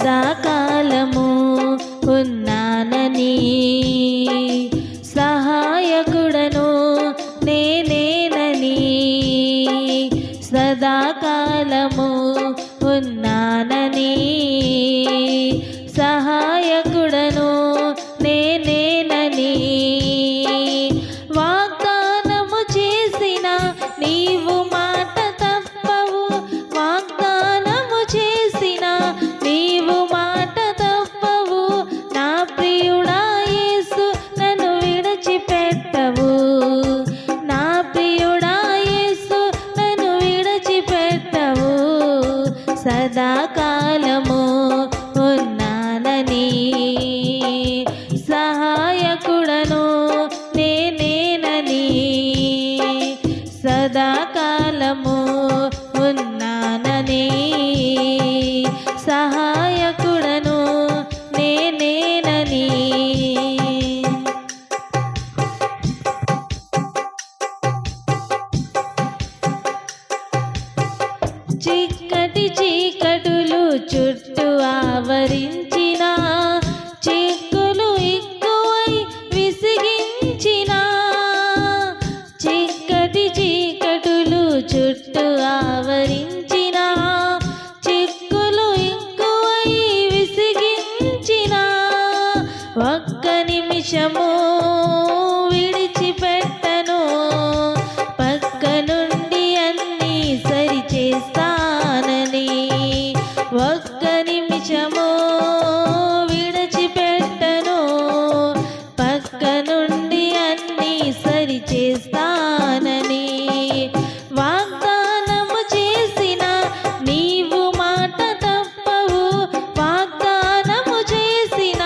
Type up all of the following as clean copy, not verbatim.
సదాకాలము ఉన్నానని, సహాయకుడను నేనేనని, సదాకాలము ఉన్నానని, సహాయకుడను నేనేనని, వాగ్దానము చేసిన నీవు మాట తప్పవు, వాగ్దానము చేసిన నీవు మాట తప్పవు, నా ప్రియుడా యేసు నన్ను విడిచిపెట్టవు, నా ప్రియుడా యేసు నన్ను విడిచిపెట్టవు, సదాకాలము ఉన్నానని, సహాయకుడను నేనేనని, సదాకాలము ఉన్నానని, సహాయకుడను నేనేనని. చిక్కటి చీకటులు చుట్టూ ఆవరించిన, చిక్కులు ఎక్కువై విసిగించిన, చిక్కటి చీకటులు చుట్టూ ఆవరించిన, చిక్కులు ఎక్కువై విసిగించిన, ఒక్క నిమిషము విడిచిపెట్టను, పక్క నుండి అన్నీ సరిచేస్తానని, ఒక్క నిమిషము విడిచిపెట్టను, పక్క నుండి అన్నీ సరిచేస్తానని, వాగ్దానము చేసిన నీవు మాట తప్పవు, వాగ్దానము చేసిన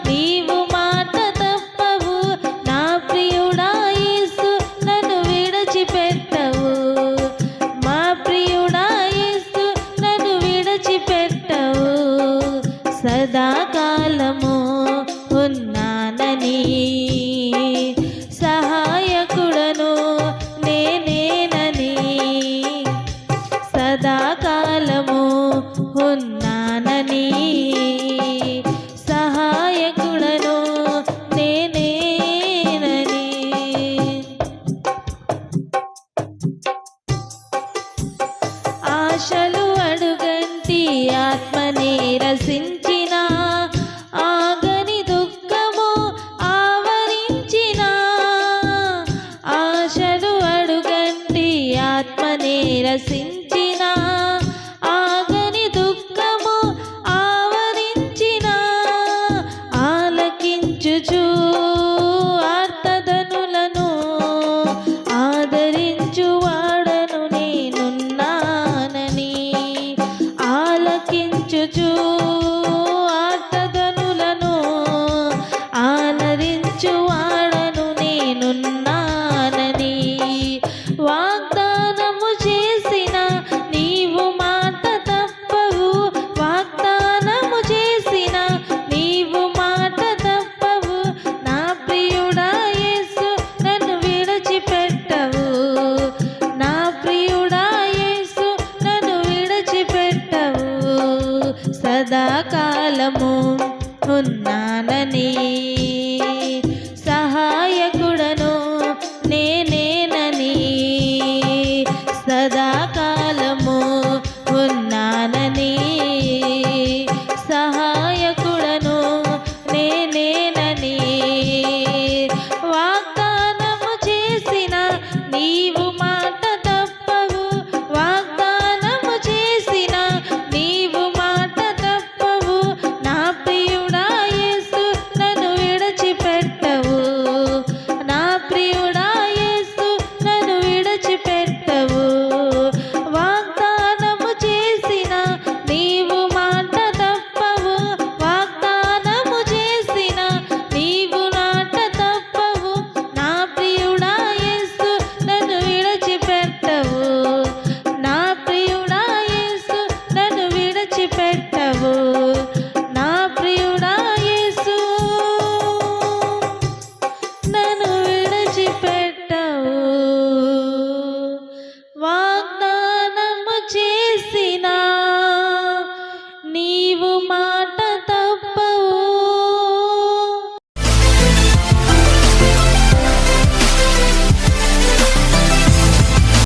నీవు మాట తప్పవు, నా ప్రియుడా యేసు నన్ను విడిచిపెట్టవు, మా ప్రియుడా యేసు నన్ను విడిచిపెట్టవు, సదాకాలము ఉన్నానని, సహాయకుడను నేనేనని, సదాకాలము ఉన్నానని, సహాయకుడను నేనేనని. ఆశలు అడుగంటి ఆత్మ నీరసించిన, ఆగని దుఃఖము ఆవరించిన, ఆశలు అడుగంటి ఆత్మ నీరసించిన, ఆగని దుఃఖము ఆవరించిన, ఆలకించుచు ఆర్తధనులను ఆదరించువాడను నేనున్నానని, ఆలకించుచు ఆర్తధనులను ఆదరించువాడను నేనున్నానని, వాగ్దానము చేసిన నీవు మాట తప్పవు, వాగ్దానము చేసిన నీవు మాట తప్పవు, నా ప్రియుడా యేసు నన్ను విడిచిపెట్టవు, నా ప్రియుడా యేసు నన్ను విడిచిపెట్టవు, సదాకాలము ఉన్నానని.